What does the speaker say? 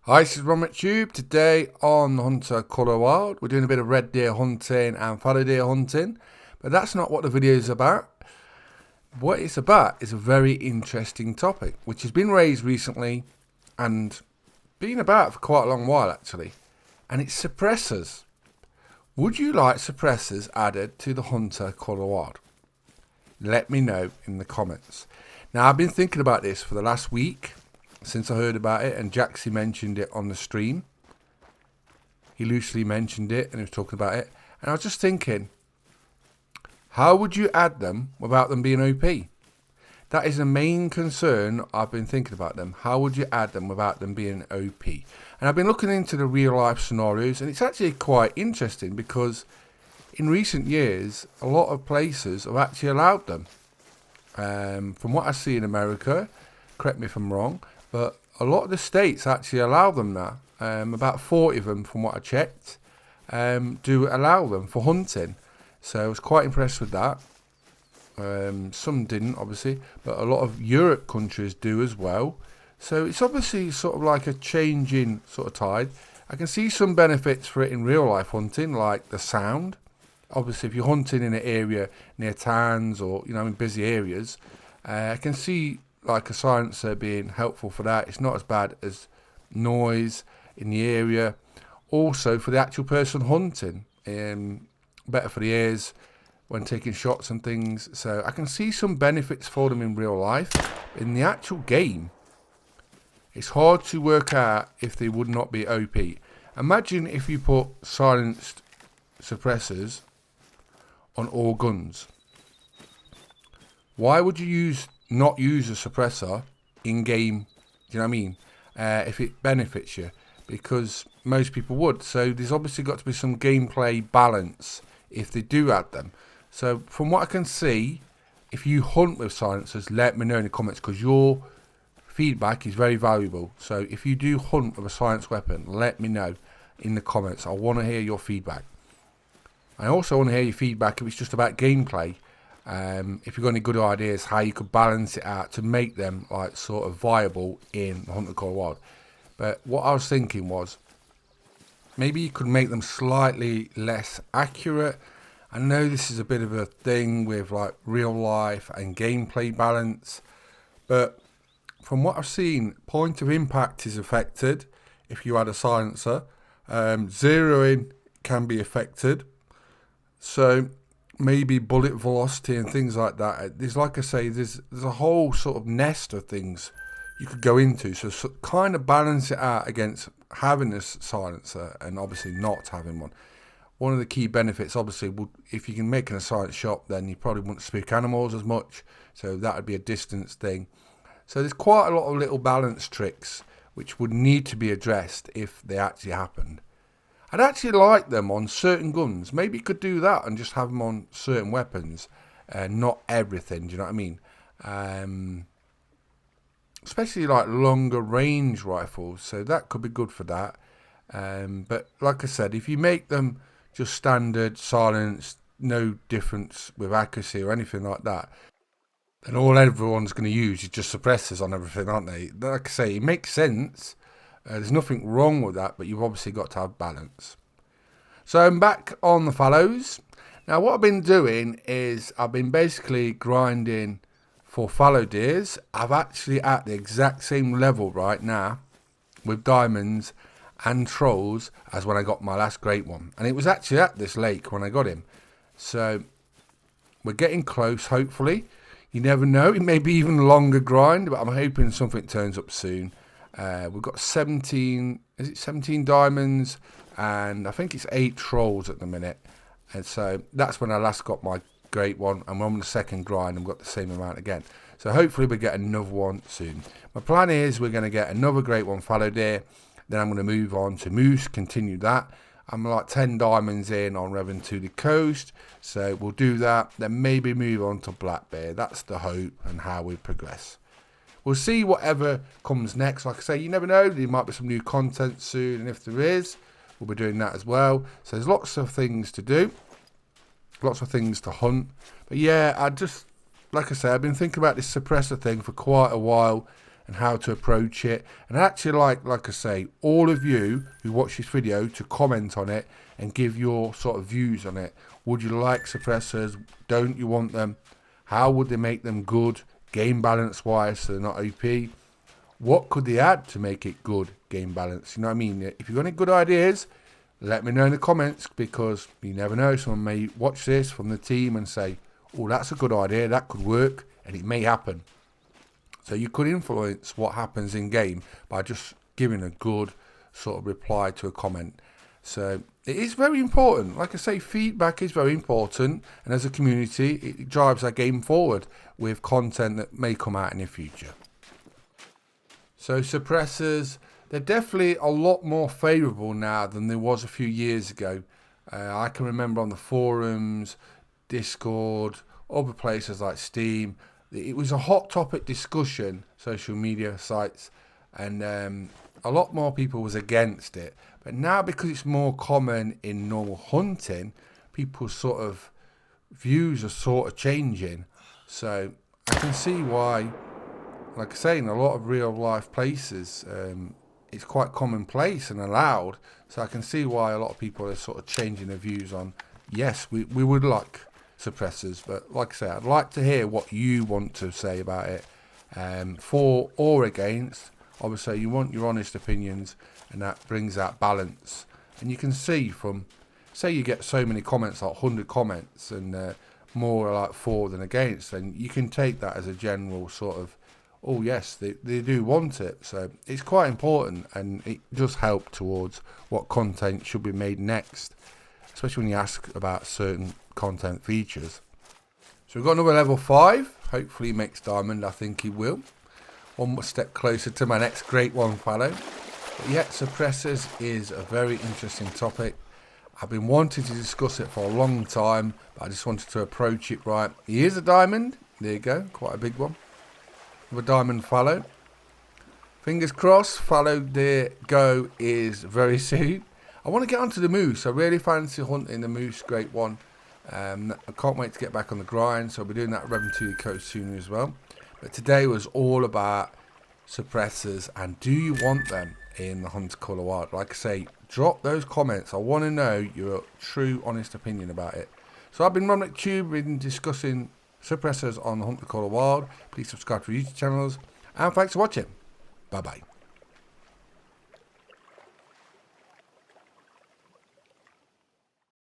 Hi, this is Ron Tube. Today on the Hunter Colour Wild, we're doing a bit of red deer hunting and fallow deer hunting, but that's not what the video is about. What it's about is a very interesting topic, which has been raised recently and been about for quite a long while actually, and it's suppressors. Would you like suppressors added to the Hunter Colour Wild? Let me know in the comments. Now, I've been thinking about this for the last week since I heard about it, and Jaxie mentioned it on the stream. He loosely mentioned it and he was talking about it, and I was just thinking, how would you add them without them being OP? That is the main concern I've been thinking about them. How would you add them without them being OP? And I've been looking into the real life scenarios, and it's actually quite interesting because in recent years a lot of places have actually allowed them. From what I see in America, correct me if I'm wrong, but a lot of the states actually allow them now. About 40 of them, from what I checked, do allow them for hunting. So I was quite impressed with that. Some didn't, obviously, but a lot of Europe countries do as well. So it's obviously sort of like a changing sort of tide. I can see some benefits for it in real life hunting, like the sound. Obviously, if you're hunting in an area near towns or in busy areas, I can see like a silencer being helpful for that. It's not as bad as noise in the area. Also for the actual person hunting, better for the ears when taking shots and things. So I can see some benefits for them in real life. In the actual game, it's hard to work out if they would not be OP. Imagine if you put silenced suppressors on all guns. Why would you not use a suppressor in game? Do you know what I mean? If it benefits you, because most people would. So there's obviously got to be some gameplay balance if they do add them. So from what I can see, if you hunt with silencers, let me know in the comments, because your feedback is very valuable. So if you do hunt with a silenced weapon, let me know in the comments. I want to hear your feedback. I also want to hear your feedback if it's just about gameplay. If you've got any good ideas how you could balance it out to make them like sort of viable in the Hunter Colour Wild. But what I was thinking was maybe you could make them slightly less accurate. I know this is a bit of a thing with like real life and gameplay balance, but from what I've seen, point of impact is affected if you add a silencer. Zeroing can be affected. So maybe bullet velocity and things like that. There's, like I say, there's a whole sort of nest of things you could go into. So kind of balance it out against having a silencer and obviously not having one. One of the key benefits, obviously, would, if you can make an a silent shot, then you probably wouldn't spook animals as much. So that would be a distance thing. So there's quite a lot of little balance tricks which would need to be addressed if they actually happened. I'd actually like them on certain guns. Maybe you could do that and just have them on certain weapons, not everything. Do you know what I mean? Especially like longer range rifles. So that could be good for that. But like I said, if you make them just standard, silenced, no difference with accuracy or anything like that, then all everyone's going to use is just suppressors on everything, aren't they? Like I say, it makes sense. There's nothing wrong with that, but you've obviously got to have balance. So I'm back on the fallows. Now what I've been doing is I've been basically grinding for fallow deers. I'm actually at the exact same level right now with diamonds and trolls as when I got my last great one. And it was actually at this lake when I got him. So we're getting close, hopefully. You never know, it may be even a longer grind, but I'm hoping something turns up soon. We've got 17 diamonds, and I think it's 8 trolls at the minute. And so that's when I last got my great one, and we're on the second grind and we've got the same amount again. So hopefully we get another one soon. My plan is we're going to get another great one fallow deer, then I'm going to move on to moose, continue that. I'm like 10 diamonds in on Revan to the coast, so we'll do that, then maybe move on to black bear. That's the hope and how we progress. We'll see whatever comes next. Like I say, you never know, there might be some new content soon, and if there is, we'll be doing that as well. So there's lots of things to do, lots of things to hunt. But yeah, like I say, I've been thinking about this suppressor thing for quite a while, and how to approach it. And I actually like I say, all of you who watch this video to comment on it and give your sort of views on it. Would you like suppressors? Don't you want them? How would they make them good game balance wise so they're not OP? What could they add to make it good game balance? You know what I mean? If you've got any good ideas, let me know in the comments, because you never know, someone may watch this from the team and say, oh, that's a good idea, that could work, and it may happen. So you could influence what happens in game by just giving a good sort of reply to a comment. So it is very important. Like I say, feedback is very important, and as a community, it drives our game forward with content that may come out in the future. So suppressors, they're definitely a lot more favourable now than there was a few years ago. I can remember on the forums, Discord, other places like Steam, it was a hot topic discussion, social media sites, and a lot more people was against it. But now, because it's more common in normal hunting, people's sort of views are sort of changing. So I can see why, like I say, in a lot of real life places, it's quite commonplace and allowed. So I can see why a lot of people are sort of changing their views on, yes, we would like suppressors. But like I say, I'd like to hear what you want to say about it, for or against. Obviously, you want your honest opinions, and that brings out balance. And you can see from, say you get so many comments, like 100 comments, and more like for than against, then you can take that as a general sort of, oh yes, they do want it. So it's quite important, and it does help towards what content should be made next, especially when you ask about certain content features. So we've got another level 5. Hopefully he makes diamond. I think he will. One more step closer to my next great one follow. But yeah, suppressors is a very interesting topic. I've been wanting to discuss it for a long time, but I just wanted to approach it right. Here's a diamond. There you go, quite a big one. With a diamond fallow. Fingers crossed, fallow there go is very soon. I want to get onto the moose. I really fancy hunting the moose great one. I can't wait to get back on the grind, so I'll be doing that Revenue Coast soon as well. But today was all about suppressors, and do you want them in the Hunter Call of Wild? Like I say, drop those comments. I want to know your true, honest opinion about it. So I've been Romnick Tube, been discussing suppressors on the Hunter Call of Wild. Please subscribe to our YouTube channels, and thanks for watching. Bye bye.